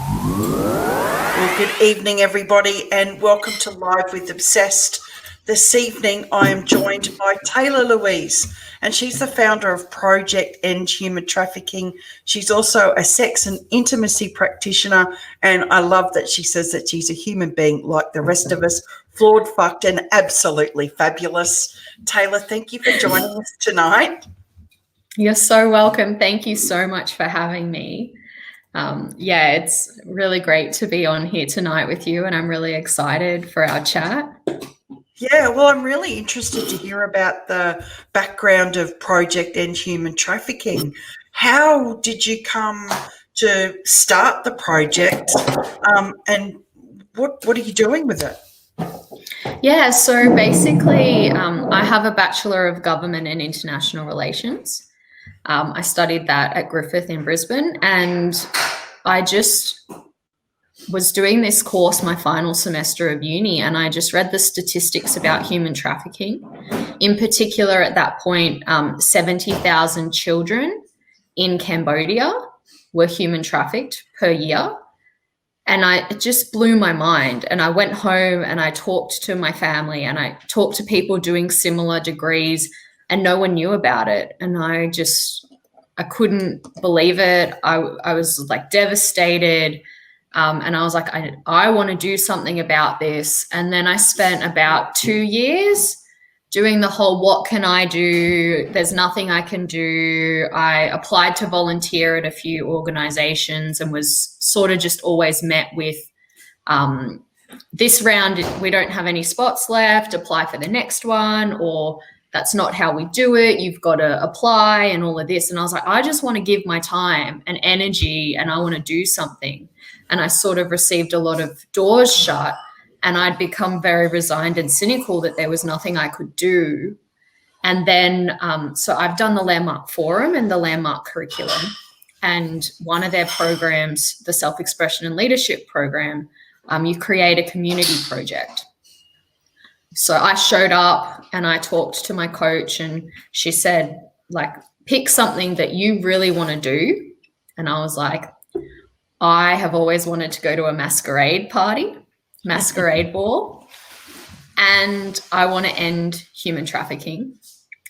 Well, good evening, everybody, and welcome to Live with Obsessed. This evening, I am joined by Taylor Louise, and she's the founder of Project END Human Trafficking. She's also a sex and intimacy practitioner, and I love that she says that she's a human being like the rest of us, flawed, fucked, and absolutely fabulous. Taylor, thank you for joining us tonight. You're so welcome. Thank you so much for having me. It's really great to be on here tonight with you, and I'm really excited for our chat. Yeah, well, I'm really interested to hear about the background of Project END Human Trafficking. How did you come to start the project, and what are you doing with it? Yeah, so basically, I have a Bachelor of Government and International Relations. I studied that at Griffith in Brisbane, and I just was doing this course my final semester of uni, and I just read the statistics about human trafficking. In particular, at that point, 70,000 children in Cambodia were human trafficked per year. And it just blew my mind. And I went home and I talked to my family and I talked to people doing similar degrees, and no one knew about it. And I couldn't believe it. I was like devastated. And I was like, I want to do something about this. And then I spent about 2 years doing the whole, what can I do? There's nothing I can do. I applied to volunteer at a few organizations and was sort of just always met with, this round, we don't have any spots left, apply for the next one, or that's not how we do it. You've got to apply and all of this. And I was like, I just want to give my time and energy and I want to do something. And I sort of received a lot of doors shut, and I'd become very resigned and cynical that there was nothing I could do. And then, so I've done the Landmark Forum and the Landmark Curriculum, and one of their programs, the Self-Expression and Leadership Program, you create a community project. So I showed up and I talked to my coach, and she said, like, pick something that you really want to do. And I was like, I have always wanted to go to a masquerade ball, and I want to end human trafficking.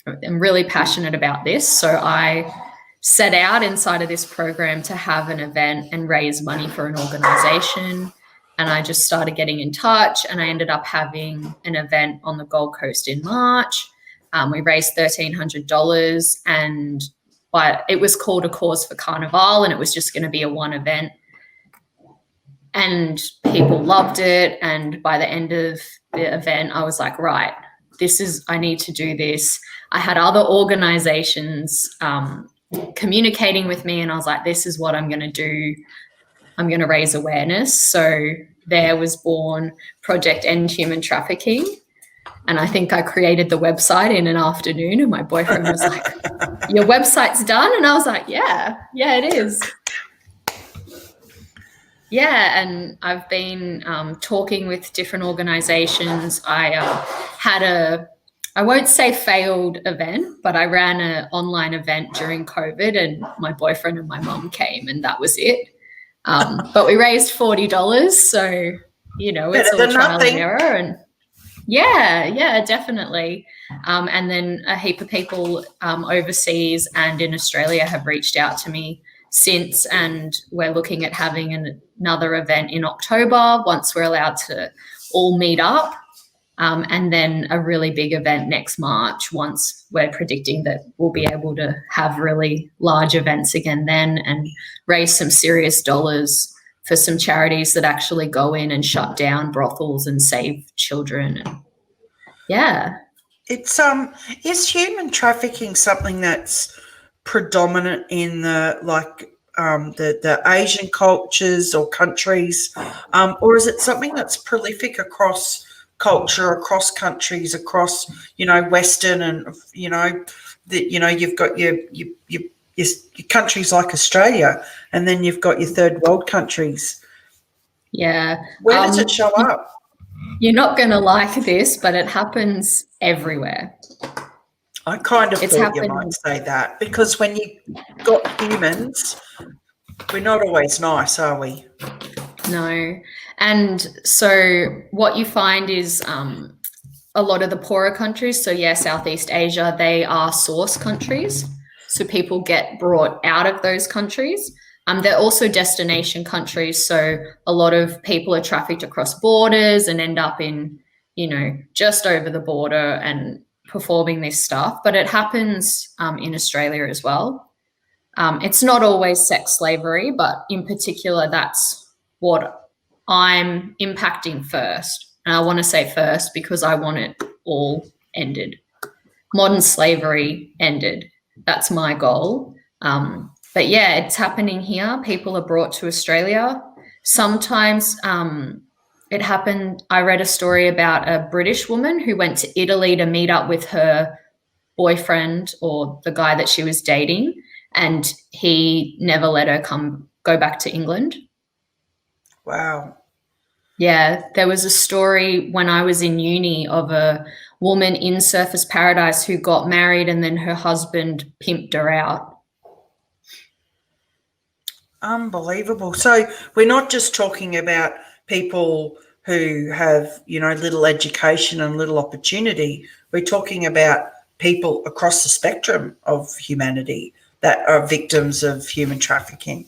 I'm really passionate about this. So I set out inside of this program to have an event and raise money for an organization. And I just started getting in touch, and I ended up having an event on the Gold Coast in March. We raised $1,300, but it was called A Cause for Carnival, and it was just going to be a one event. And people loved it. And by the end of the event, I was like, right, I need to do this. I had other organizations communicating with me, and I was like, this is what I'm going to do. I'm going to raise awareness. So there was born Project END Human Trafficking. And I think I created the website in an afternoon, and my boyfriend was like, your website's done? And I was like, yeah, it is. Yeah, and I've been talking with different organizations. I had I won't say failed event, but I ran an online event during COVID, and my boyfriend and my mum came, and that was it. But we raised $40, so, it's all trial and error. And yeah, definitely. And then a heap of people overseas and in Australia have reached out to me since, and we're looking at having another event in October once we're allowed to all meet up, and then a really big event next March once we're predicting that we'll be able to have really large events again then, and raise some serious dollars for some charities that actually go in and shut down brothels and save children. And yeah. It's is human trafficking something that's predominant in the Asian cultures or countries, or is it something that's prolific across culture, across countries, across Western, and you've got your countries like Australia, and then you've got your third world countries. Yeah. Where does it show up? You're not going to like this, but it happens everywhere. I kind of thought you might say that, because when you got humans, we're not always nice, are we? No. And so what you find is a lot of the poorer countries, so yeah, Southeast Asia, they are source countries. So people get brought out of those countries. They're also destination countries. So a lot of people are trafficked across borders and end up in, just over the border and performing this stuff. But it happens in Australia as well. It's not always sex slavery, but in particular, that's what I'm impacting first. And I want to say first because I want it all ended. Modern slavery ended. That's my goal. But yeah, it's happening here. People are brought to Australia. Sometimes it happened. I read a story about a British woman who went to Italy to meet up with her boyfriend or the guy that she was dating, and he never let her go back to England. Wow. Yeah, there was a story when I was in uni of a woman in Surfers Paradise who got married and then her husband pimped her out. Unbelievable. So we're not just talking about people who have, little education and little opportunity. We're talking about people across the spectrum of humanity that are victims of human trafficking.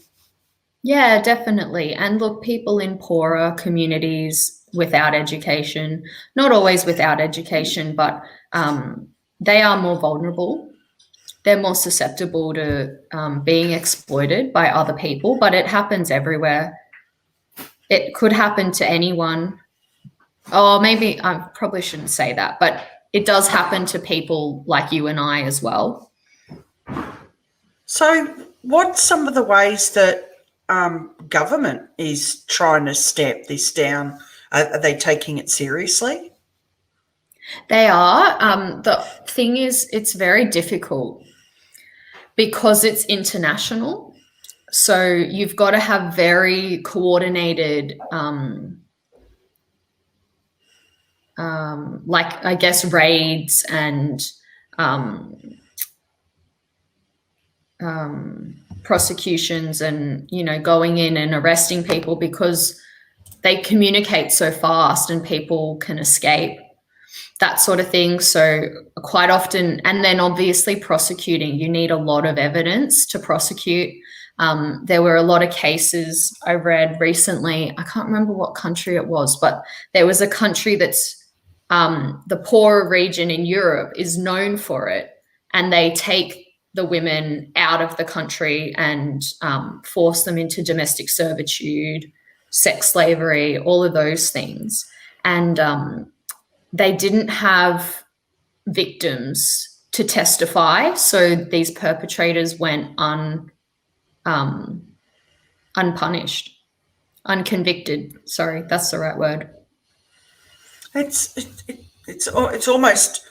Yeah, definitely. And look, people in poorer communities without education, not always without education, but they are more vulnerable. They're more susceptible to being exploited by other people, but it happens everywhere. It could happen to anyone. Oh, maybe I probably shouldn't say that, but it does happen to people like you and I as well. So what's some of the ways that government is trying to stamp this down? Are they taking it seriously? They are. The thing is, it's very difficult because it's international. So you've got to have very coordinated, like, I guess, raids and prosecutions and, going in and arresting people because they communicate so fast and people can escape, that sort of thing. So quite often, and then obviously prosecuting, you need a lot of evidence to prosecute. There were a lot of cases I read recently. I can't remember what country it was, but there was a country that's the poorer region in Europe is known for it. And they take the women out of the country and force them into domestic servitude, sex slavery, all of those things. And they didn't have victims to testify. So these perpetrators went unpunished, unconvicted. Sorry, that's the right word. It's almost,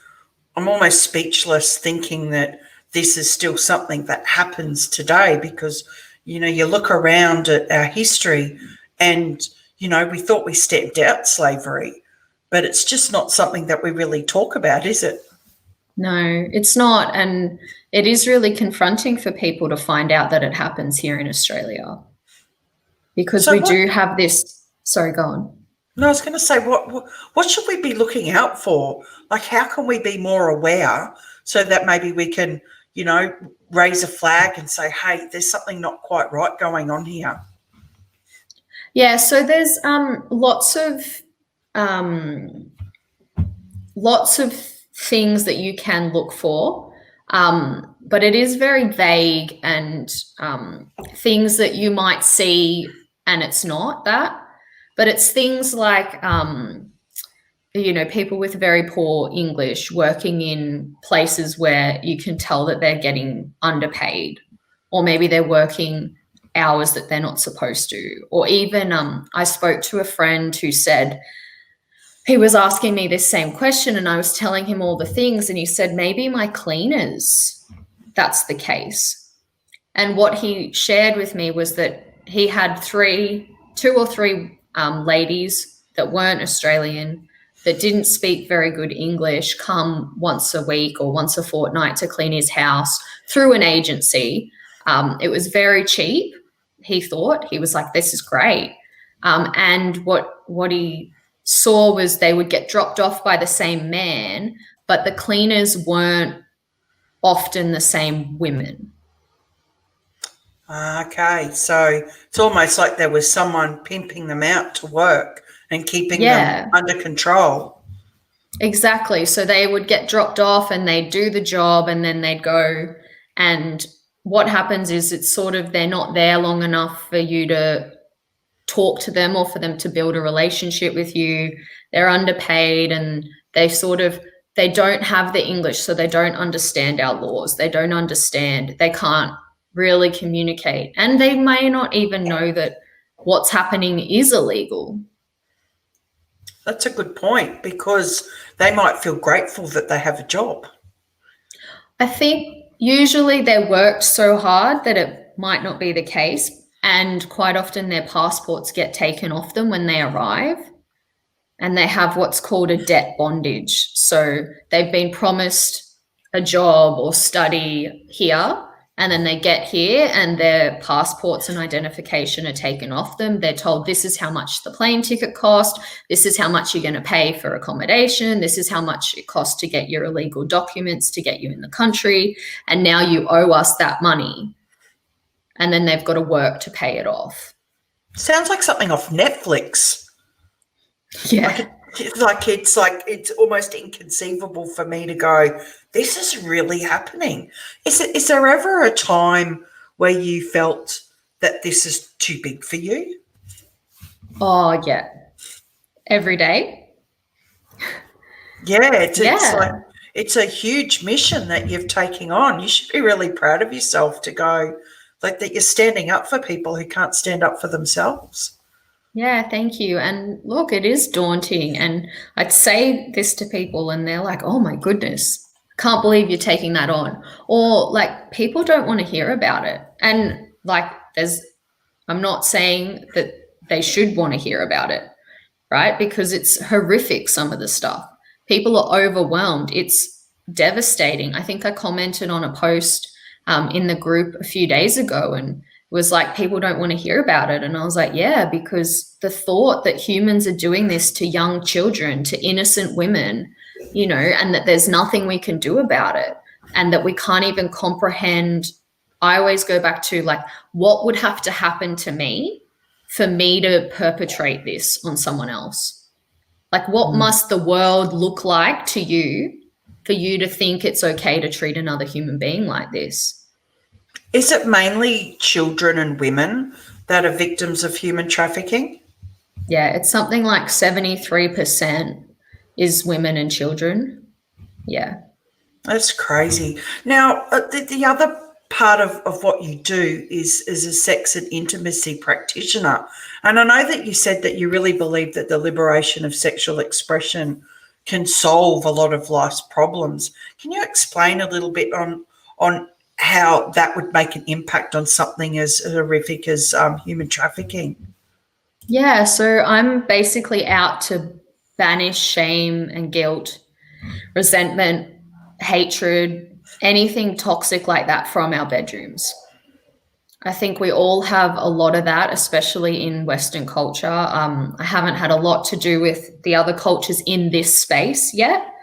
I'm almost speechless thinking that this is still something that happens today because, you look around at our history and, we thought we stepped out slavery, but it's just not something that we really talk about, is it? No, it's not. And it is really confronting for people to find out that it happens here in Australia because we do have this. Sorry, go on. No, I was going to say, what should we be looking out for? Like, how can we be more aware so that maybe we can, raise a flag and say, hey, there's something not quite right going on here? Yeah, so there's lots of things that you can look for, but it is very vague and things that you might see and it's not that. But it's things like, people with very poor English working in places where you can tell that they're getting underpaid, or maybe they're working hours that they're not supposed to. Or even I spoke to a friend who said, he was asking me this same question and I was telling him all the things and he said, maybe my cleaners, that's the case. And what he shared with me was that he had two or three ladies that weren't Australian, that didn't speak very good English, come once a week or once a fortnight to clean his house through an agency. It was very cheap, he thought. He was like, this is great. And what he saw was they would get dropped off by the same man, but the cleaners weren't often the same women. Okay, so it's almost like there was someone pimping them out to work and keeping them under control. Exactly. So they would get dropped off and they'd do the job and then they'd go. And what happens is it's sort of they're not there long enough for you to talk to them or for them to build a relationship with you. They're underpaid and they don't have the English, so they don't understand our laws. They can't really communicate. And they may not even know that what's happening is illegal. That's a good point, because they might feel grateful that they have a job. I think usually they're worked so hard that it might not be the case. And quite often their passports get taken off them when they arrive. And they have what's called a debt bondage. So they've been promised a job or study here, and then they get here and their passports and identification are taken off them. They're told this is how much the plane ticket cost, this is how much you're going to pay for accommodation, this is how much it costs to get your illegal documents to get you in the country, and now you owe us that money. And then they've got to work to pay it off. Sounds like something off Netflix. Yeah. It's almost inconceivable for me to go, this is really happening. Is there ever a time where you felt that this is too big for you? Oh, yeah. Every day. Yeah, it's a huge mission that you've taken on. You should be really proud of yourself to go, like, that you're standing up for people who can't stand up for themselves. Yeah, thank you. And look, it is daunting. And I'd say this to people and they're like, oh my goodness, can't believe you're taking that on. Or like, people don't want to hear about it. And like, I'm not saying that they should want to hear about it, right? Because it's horrific, some of the stuff. People are overwhelmed. It's devastating. I think I commented on a post in the group a few days ago and was like, people don't want to hear about it. And I was like, yeah, because the thought that humans are doing this to young children, to innocent women, and that there's nothing we can do about it, and that we can't even comprehend. I always go back to like, what would have to happen to me for me to perpetrate this on someone else? Like, what must the world look like to you for you to think it's okay to treat another human being like this? Is it mainly children and women that are victims of human trafficking? Yeah, it's something like 73% is women and children. Yeah. That's crazy. Now, the other part of what you do is a sex and intimacy practitioner. And I know that you said that you really believe that the liberation of sexual expression can solve a lot of life's problems. Can you explain a little bit on how that would make an impact on something as horrific as human trafficking? Yeah, so I'm basically out to banish shame and guilt, resentment, hatred, anything toxic like that from our bedrooms. I think we all have a lot of that, especially in Western culture. I haven't had a lot to do with the other cultures in this space yet,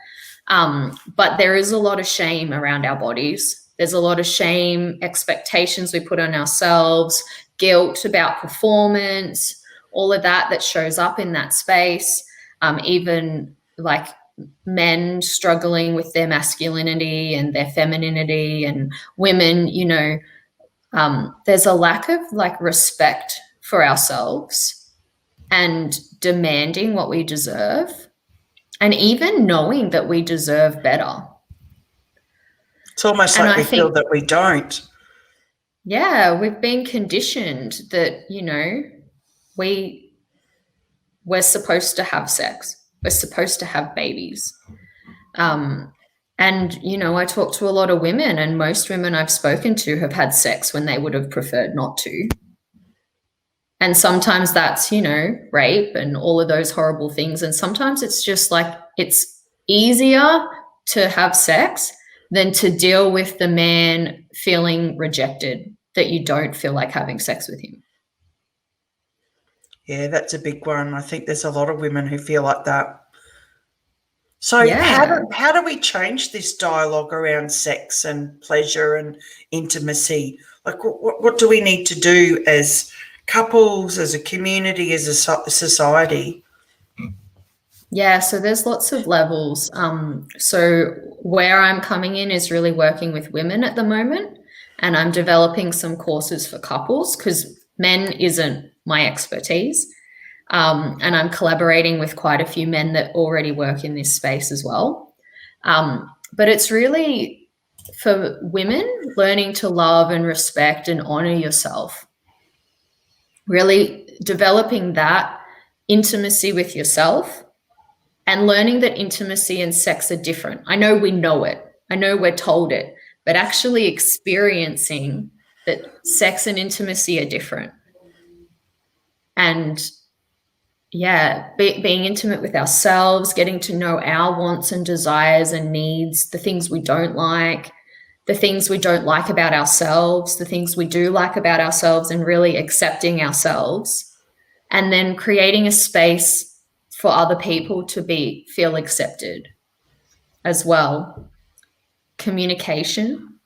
but there is a lot of shame around our bodies. There's a lot of shame, expectations we put on ourselves, guilt about performance, all of that shows up in that space. Even like men struggling with their masculinity and their femininity, and women, there's a lack of like respect for ourselves and demanding what we deserve, and even knowing that we deserve better. It's almost like we feel that we don't. Yeah, we've been conditioned that, we're supposed to have sex. We're supposed to have babies. And, I talk to a lot of women, and most women I've spoken to have had sex when they would have preferred not to. And sometimes that's, rape and all of those horrible things. And sometimes it's just like, it's easier to have sex than to deal with the man feeling rejected, that you don't feel like having sex with him. Yeah, that's a big one. I think there's a lot of women who feel like that. So Yeah. how do we change this dialogue around sex and pleasure and intimacy? Like, what do we need to do as couples, as a community, as a society? Yeah, so there's lots of levels. So where I'm coming in is really working with women at the moment, and I'm developing some courses for couples because men isn't my expertise. And I'm collaborating with quite a few men that already work in this space as well. But it's really for women learning to love and respect and honor yourself, really developing that intimacy with yourself and learning that intimacy and sex are different. I know it. I know we're told it, but actually experiencing that sex and intimacy are different. And yeah, being intimate with ourselves, getting to know our wants and desires and needs, the things we don't like, the things we don't like about ourselves, the things we do like about ourselves, and really accepting ourselves. And then creating a space for other people to feel accepted as well. Communication,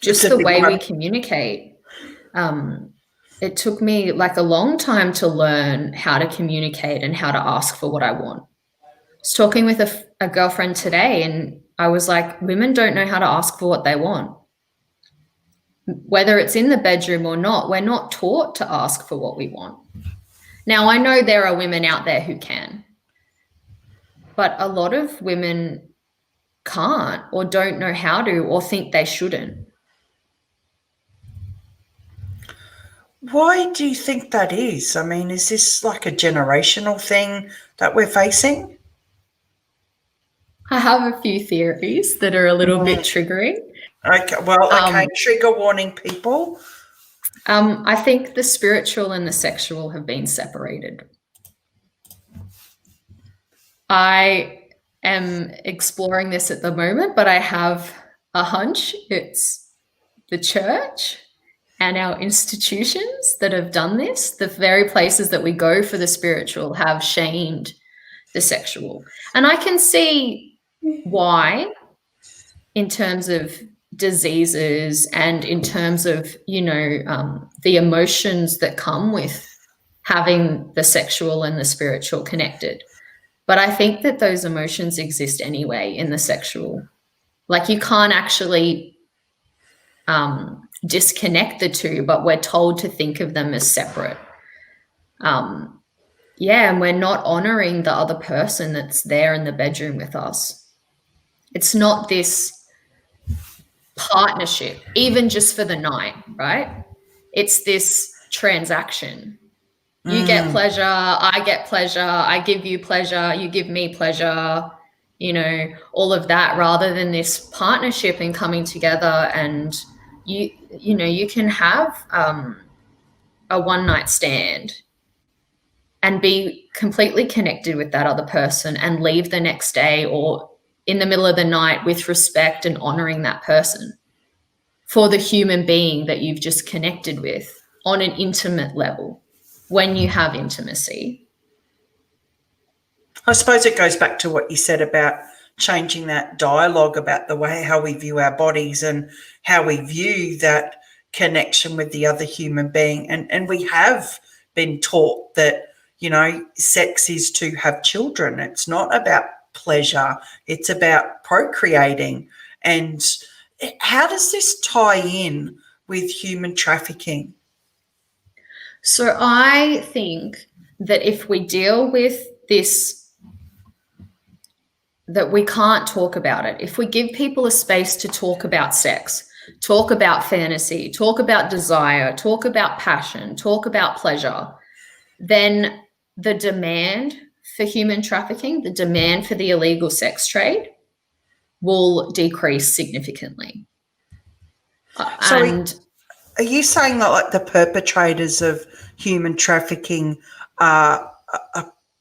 just the way we communicate. It took me like a long time to learn how to communicate and how to ask for what I want. I was talking with a girlfriend today, and I was like, women don't know how to ask for what they want. Whether it's in the bedroom or not, we're not taught to ask for what we want. Now, I know there are women out there who can, but a lot of women can't or don't know how to or think they shouldn't. Why do you think that is? I mean, is this like a generational thing that we're facing? I have a few theories that are a little bit triggering. Okay, well, okay, trigger warning, people. I think the spiritual and the sexual have been separated. I am exploring this at the moment, but I have a hunch it's the church and our institutions that have done this. The very places that we go for the spiritual have shamed the sexual. And I can see why, in terms of diseases and in terms of, the emotions that come with having the sexual and the spiritual connected. But I think that those emotions exist anyway in the sexual. Like, you can't actually disconnect the two, but we're told to think of them as separate. And we're not honoring the other person that's there in the bedroom with us. It's not this partnership, even just for the night, right? It's this transaction. You get pleasure, I get pleasure, I give you pleasure, you give me pleasure, all of that, rather than this partnership and coming together. And you can have a one-night stand and be completely connected with that other person and leave the next day or in the middle of the night with respect and honoring that person for the human being that you've just connected with on an intimate level when you have intimacy. I suppose it goes back to what you said about changing that dialogue about the way how we view our bodies and how we view that connection with the other human being. And we have been taught that, sex is to have children. It's not about pleasure. It's about procreating. And how does this tie in with human trafficking? So I think that if we deal with this, that we can't talk about it. If we give people a space to talk about sex, talk about fantasy, talk about desire, talk about passion, talk about pleasure, then the demand for human trafficking, the demand for the illegal sex trade will decrease significantly. So are you saying that like the perpetrators of human trafficking are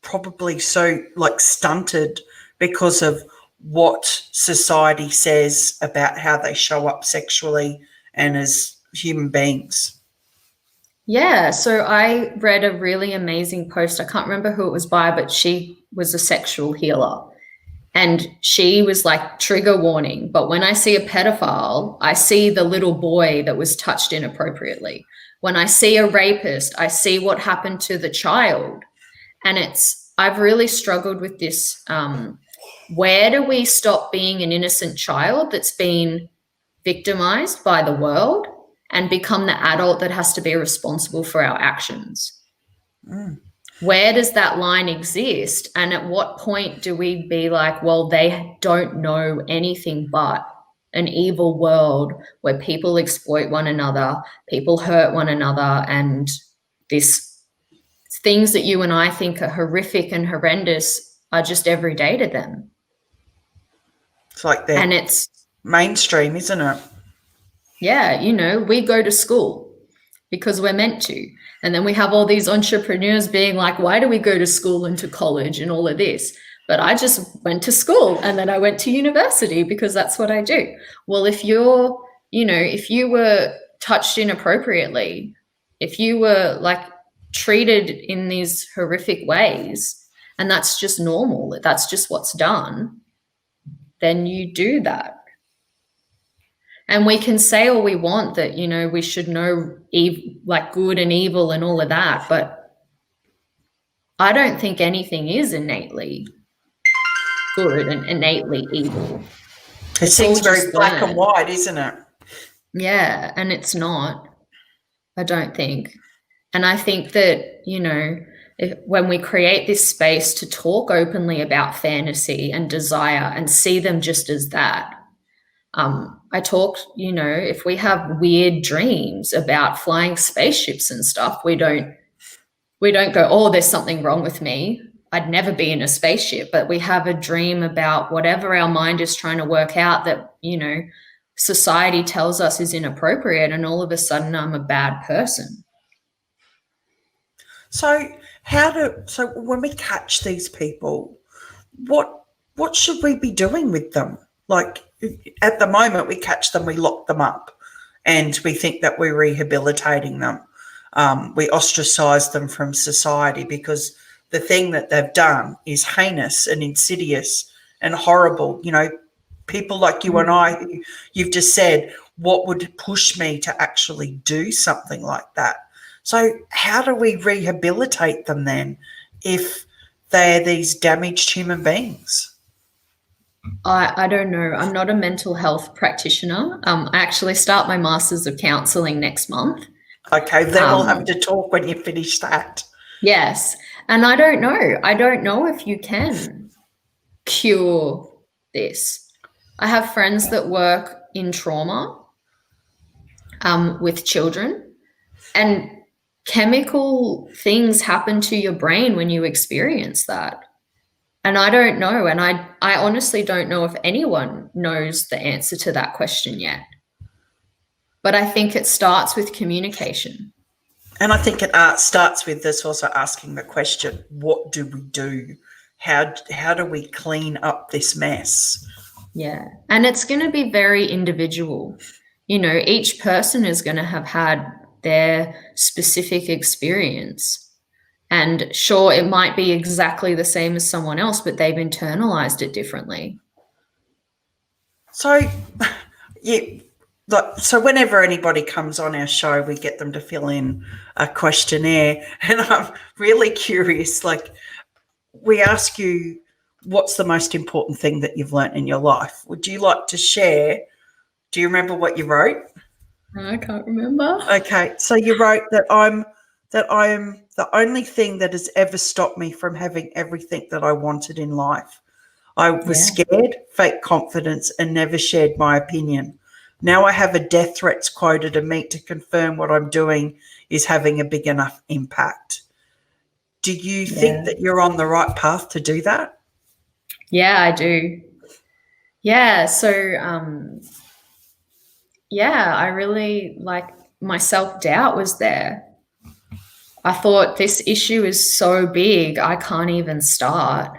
probably so like stunted because of what society says about how they show up sexually and as human beings? Yeah, so I read a really amazing post. I can't remember who it was by, but she was a sexual healer. And she was like, trigger warning. But when I see a pedophile, I see the little boy that was touched inappropriately. When I see a rapist, I see what happened to the child. And I've really struggled with this. Where do we stop being an innocent child that's been victimized by the world and become the adult that has to be responsible for our actions? Where does that line exist? And at what point do we be like, well, they don't know anything but an evil world where people exploit one another, people hurt one another, and this things that you and I think are horrific and horrendous are just every day to them. It's like that. And it's mainstream, isn't it? Yeah, we go to school because we're meant to. And then we have all these entrepreneurs being like, why do we go to school and to college and all of this? But I just went to school and then I went to university because that's what I do. Well, if if you were touched inappropriately, if you were like treated in these horrific ways, and that's just normal, that's just what's done, then you do that. And we can say all we want that, we should know like good and evil and all of that, but I don't think anything is innately good and innately evil. It seems very black and white, isn't it? Yeah, and it's not, I don't think. And I think that, when we create this space to talk openly about fantasy and desire and see them just as that, I talked, if we have weird dreams about flying spaceships and stuff, we don't go, oh, there's something wrong with me, I'd never be in a spaceship. But we have a dream about whatever our mind is trying to work out that, society tells us is inappropriate, and all of a sudden I'm a bad person. So when we catch these people, what should we be doing with them? Like, at the moment, we catch them, we lock them up, and we think that we're rehabilitating them. We ostracize them from society because the thing that they've done is heinous and insidious and horrible. People like you and I, you've just said, what would push me to actually do something like that? So how do we rehabilitate them then if they're these damaged human beings? I don't know. I'm not a mental health practitioner. I actually start my Masters of Counselling next month. Okay, then we'll have to talk when you finish that. Yes. And I don't know. I don't know if you can cure this. I have friends that work in trauma with children, and chemical things happen to your brain when you experience that. And I don't know. And I honestly don't know if anyone knows the answer to that question yet. But I think it starts with communication. And I think it starts with this also asking the question, what do we do? How do we clean up this mess? Yeah. And it's going to be very individual. Each person is going to have had their specific experience. And sure, it might be exactly the same as someone else, but they've internalized it differently. So, so whenever anybody comes on our show, we get them to fill in a questionnaire. And I'm really curious, like, we ask you, what's the most important thing that you've learnt in your life? Would you like to share? Do you remember what you wrote? I can't remember. Okay, so you wrote that I am the only thing that has ever stopped me from having everything that I wanted in life. I was scared, fake confidence, and never shared my opinion. Now I have a death threats quota to meet to confirm what I'm doing is having a big enough impact. Do you think that you're on the right path to do that? Yeah, I do. Yeah, so I really, like, my self-doubt was there. I thought, this issue is so big, I can't even start.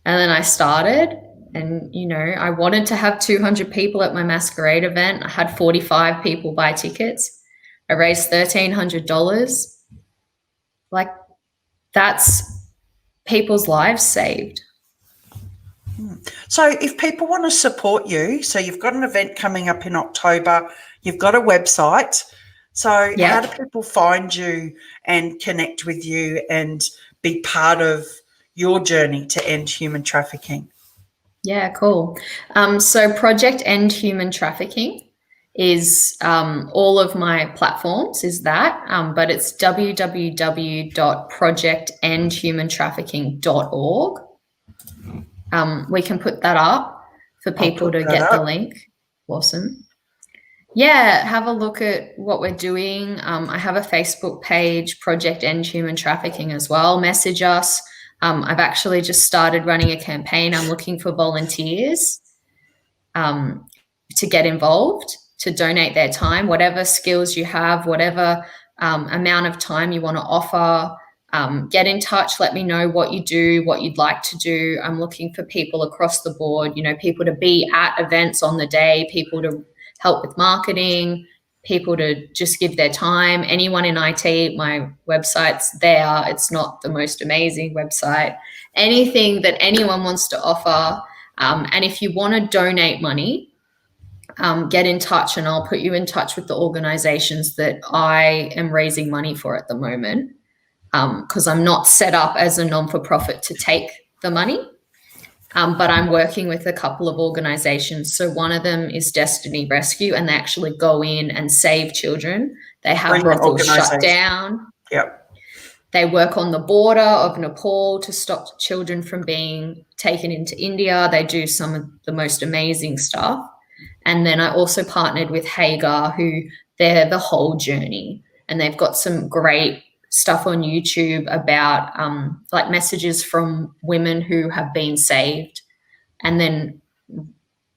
And then I started, and, I wanted to have 200 people at my masquerade event. I had 45 people buy tickets. I raised $1,300. Like, that's people's lives saved. So if people want to support you, so you've got an event coming up in October, you've got a website. So how do people find you and connect with you and be part of your journey to end human trafficking? Yeah, cool. So Project End Human Trafficking is all of my platforms is that, but it's www.projectendhumantrafficking.org. We can put that up for people to get the link. Awesome. Yeah, have a look at what we're doing. I have a Facebook page, Project End Human Trafficking as well. Message us. I've actually just started running a campaign. I'm looking for volunteers to get involved, to donate their time, whatever skills you have, whatever amount of time you want to offer. Get in touch. Let me know what you do, what you'd like to do. I'm looking for people across the board, people to be at events on the day, people to help with marketing, people to just give their time. Anyone in IT, my website's there. It's not the most amazing website. Anything that anyone wants to offer. And if you want to donate money, get in touch and I'll put you in touch with the organizations that I am raising money for at the moment. Because I'm not set up as a non-for-profit to take the money, but I'm working with a couple of organizations. So one of them is Destiny Rescue, and they actually go in and save children. They have brothels shut down. Yep. They work on the border of Nepal to stop children from being taken into India. They do some of the most amazing stuff. And then I also partnered with Hagar, who they're the whole journey, and they've got some great stuff on YouTube about like messages from women who have been saved and then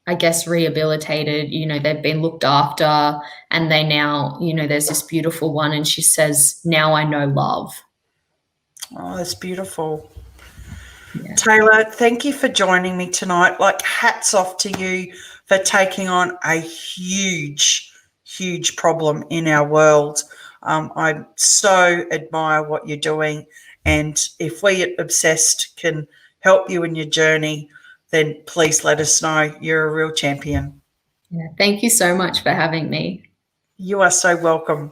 I guess rehabilitated, they've been looked after and they now, there's this beautiful one and she says, "Now I know love." Oh, that's beautiful. Yeah. Taylor, thank you for joining me tonight. Like, hats off to you for taking on a huge, huge problem in our world. I so admire what you're doing, and if we at Obsessed can help you in your journey, then please let us know. You're a real champion. Yeah, thank you so much for having me. You are so welcome.